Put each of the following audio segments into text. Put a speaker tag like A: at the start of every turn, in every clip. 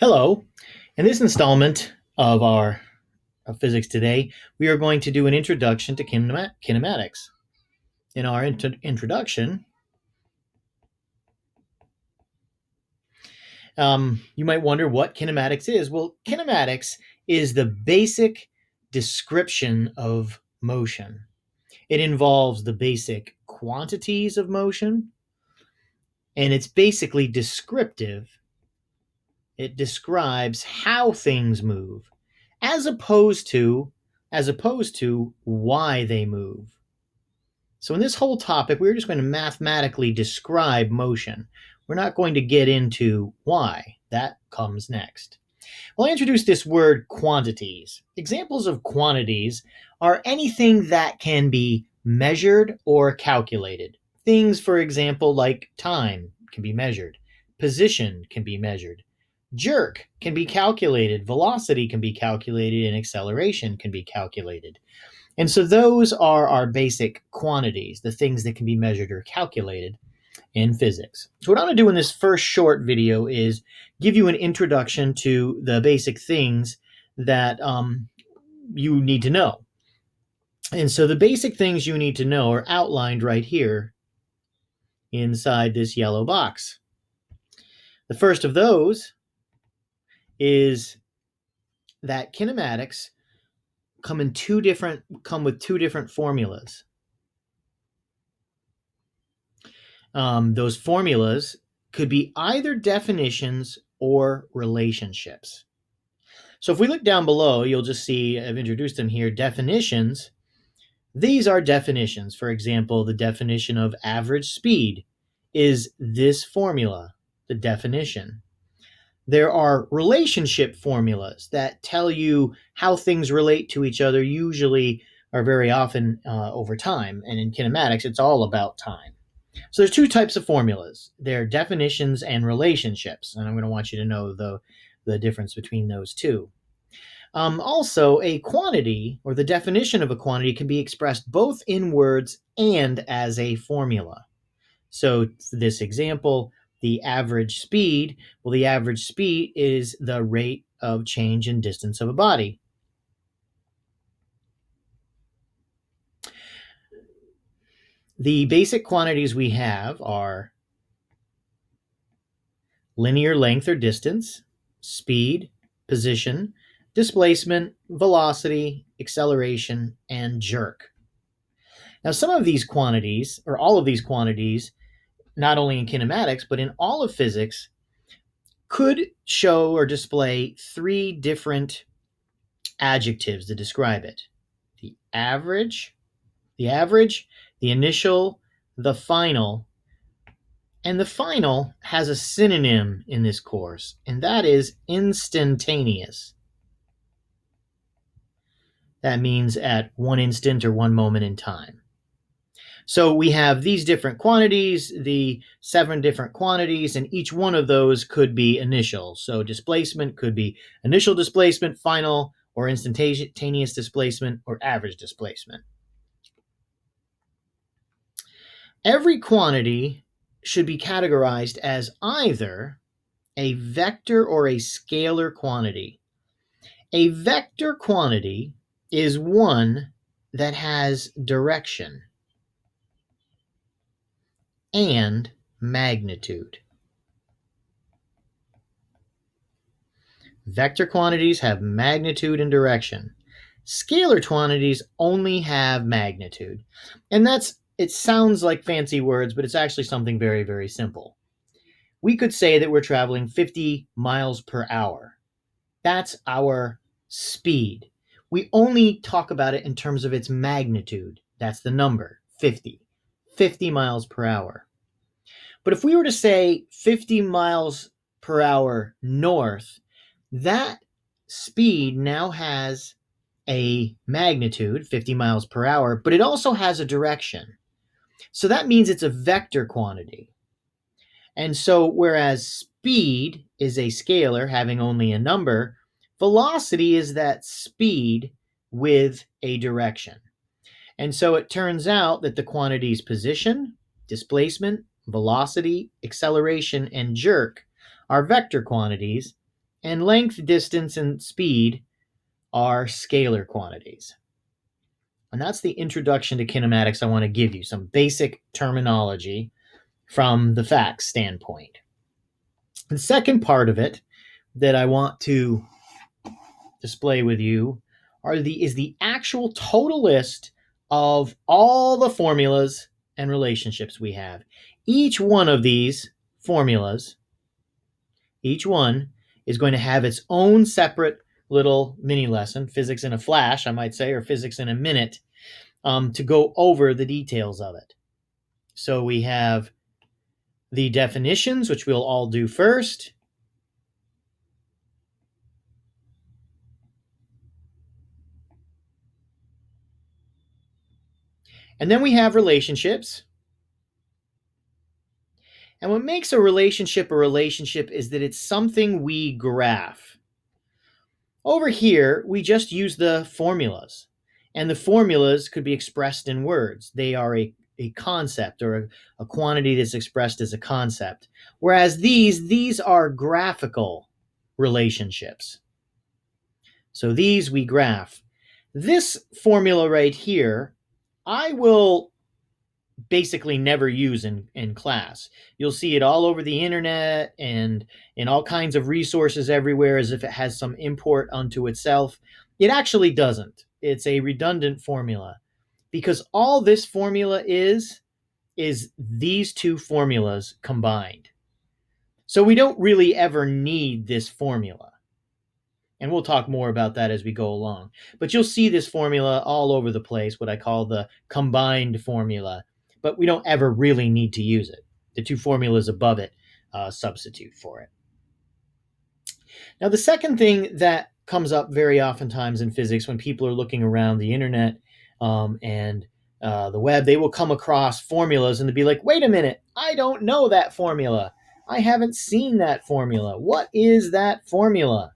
A: Hello. In this installment of our physics today, we are going to do an introduction to kinematics. In our introduction, you might wonder what kinematics is. Well, kinematics is the basic description of motion. It involves the basic quantities of motion, and it's basically descriptive. It describes how things move, as opposed to why they move. So in this whole topic, we're just going to mathematically describe motion. We're not going to get into why. That comes next. Well, I introduced this word quantities. Examples of quantities are anything that can be measured or calculated. Things, for example, like time can be measured, position can be measured, jerk can be calculated, velocity can be calculated, and acceleration can be calculated. And so those are our basic quantities, the things that can be measured or calculated in physics. So what I'm going to do in this first short video is give you an introduction to the basic things that you need to know. And so the basic things you need to know are outlined right here inside this yellow box. The first of those is that kinematics come with two different formulas. Those formulas could be either definitions or relationships. So if we look down below, you'll just see I've introduced them here. Definitions. These are definitions. For example, the definition of average speed is this formula, the definition. There are relationship formulas that tell you how things relate to each other, usually or very often over time. And in kinematics, it's all about time. So there's two types of formulas. They're definitions and relationships. And I'm going to want you to know the difference between those two. Also, a quantity, or the definition of a quantity, can be expressed both in words and as a formula. So this example, the average speed, well, the average speed is the rate of change in distance of a body. The basic quantities we have are linear length or distance, speed, position, displacement, velocity, acceleration, and jerk. Now, some of these quantities, or all of these quantities, not only in kinematics, but in all of physics, could show or display three different adjectives to describe it. The average, the initial, the final. And the final has a synonym in this course, and that is instantaneous. That means at one instant or one moment in time. So we have these different quantities, the 7 different quantities, and each one of those could be initial. So displacement could be initial displacement, final, or instantaneous displacement, or average displacement. Every quantity should be categorized as either a vector or a scalar quantity. A vector quantity is one that has direction and magnitude. Vector quantities have magnitude and direction. Scalar quantities only have magnitude. And it sounds like fancy words, but it's actually something very, very simple. We could say that we're traveling 50 miles per hour. That's our speed. We only talk about it in terms of its magnitude. That's the number, 50. 50 miles per hour. But if we were to say 50 miles per hour north, that speed now has a magnitude, 50 miles per hour, but it also has a direction. So that means it's a vector quantity. And so whereas speed is a scalar having only a number, velocity is that speed with a direction. And so it turns out that the quantities position, displacement, velocity, acceleration, and jerk are vector quantities, And length, distance, and speed are scalar quantities. And that's the introduction to kinematics I want to give you, some basic terminology from the facts standpoint. The second part of it that I want to display with you is the actual total list of all the formulas and relationships we have. Each one of these formulas, each one is going to have its own separate little mini lesson, physics in a flash, I might say, or physics in a minute, to go over the details of it. So we have the definitions, which we'll all do first. And then we have relationships. And what makes a relationship is that it's something we graph. Over here, we just use the formulas. And the formulas could be expressed in words. They are a concept or a quantity that's expressed as a concept. Whereas these are graphical relationships. So these we graph. This formula right here, I will basically never use in class. You'll see it all over the internet and in all kinds of resources everywhere as if it has some import unto itself. It actually doesn't. It's a redundant formula because all this formula is these two formulas combined. So we don't really ever need this formula. And we'll talk more about that as we go along. But you'll see this formula all over the place, what I call the combined formula. But we don't ever really need to use it. The two formulas above it substitute for it. Now, the second thing that comes up very oftentimes in physics when people are looking around the internet and the web, they will come across formulas and they'll be like, wait a minute, I don't know that formula. I haven't seen that formula. What is that formula?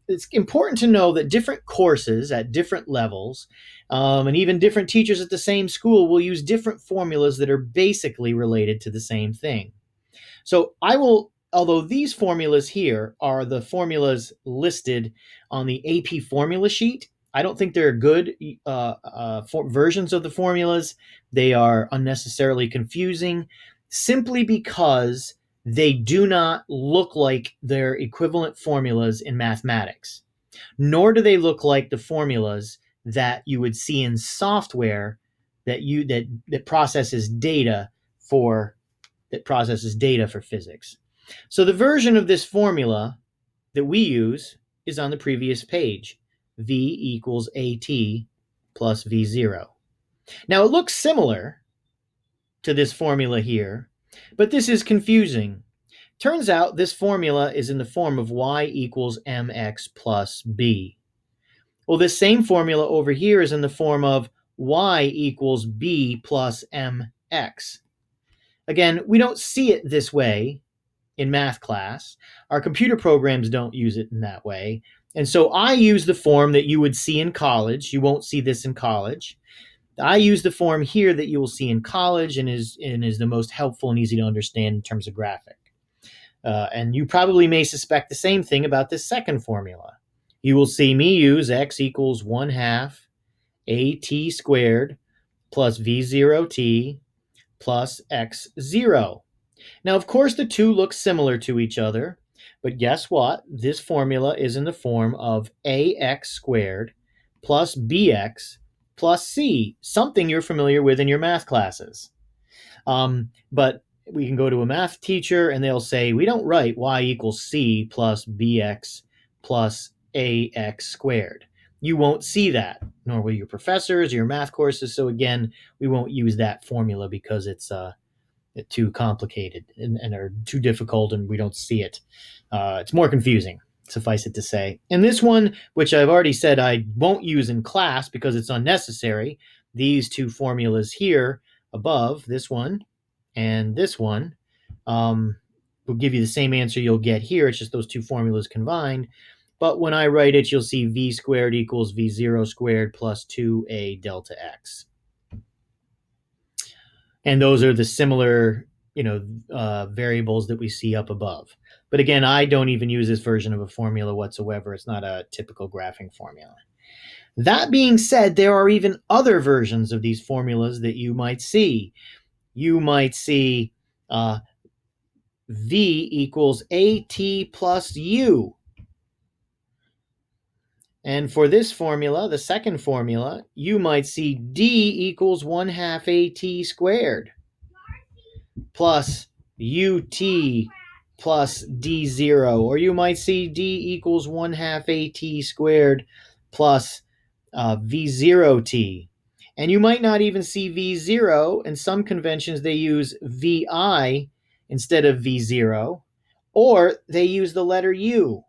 A: It's important to know that different courses at different levels and even different teachers at the same school will use different formulas that are basically related to the same thing. So although these formulas here are the formulas listed on the AP formula sheet, I don't think they're good versions of the formulas. They are unnecessarily confusing simply because they do not look like their equivalent formulas in mathematics, nor do they look like the formulas that you would see in software that processes data for physics. So the version of this formula that we use is on the previous page. V equals AT plus V0. Now it looks similar to this formula here, but this is confusing. Turns out this formula is in the form of y equals mx plus b. Well, this same formula over here is in the form of y equals b plus mx. Again, we don't see it this way in math class. Our computer programs don't use it in that way. And so I use the form that you would see in college. You won't see this in college. I use the form here that you will see in college and is the most helpful and easy to understand in terms of graphic. And you probably may suspect the same thing about this second formula. You will see me use x equals 1 half at squared plus v0t plus x0. Now, of course, the two look similar to each other, but guess what? This formula is in the form of ax squared plus bx plus c, something you're familiar with in your math classes. But we can go to a math teacher and they'll say, we don't write y equals c plus bx plus ax squared. You won't see that, nor will your professors or your math courses. So again, we won't use that formula because it's too complicated and are too difficult and we don't see it. It's more confusing, suffice it to say. And this one, which I've already said I won't use in class because it's unnecessary, these two formulas here above, this one and this one, will give you the same answer you'll get here. It's just those two formulas combined. But when I write it, you'll see v squared equals v0 squared plus 2a delta x. And those are the similar, variables that we see up above. But again, I don't even use this version of a formula whatsoever. It's not a typical graphing formula. That being said, there are even other versions of these formulas that you might see. You might see V equals AT plus U. And for this formula, the second formula, you might see D equals 1/2 AT squared plus UT plus D0. Or you might see D equals 1/2 AT squared plus V0T. And you might not even see V0. In some conventions, they use VI instead of V0, or they use the letter U.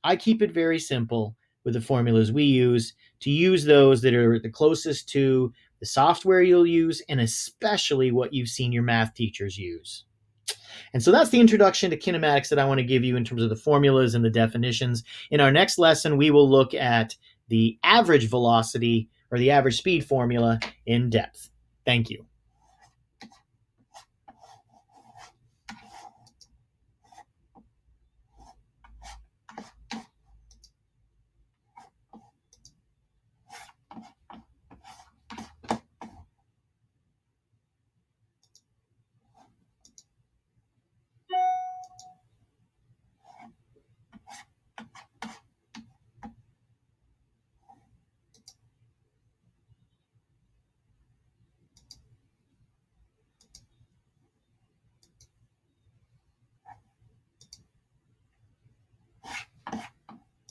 A: I keep it very simple with the formulas we use to use those that are the closest to the software you'll use, and especially what you've seen your math teachers use. And so that's the introduction to kinematics that I want to give you in terms of the formulas and the definitions. In our next lesson, we will look at the average velocity or the average speed formula in depth. Thank you.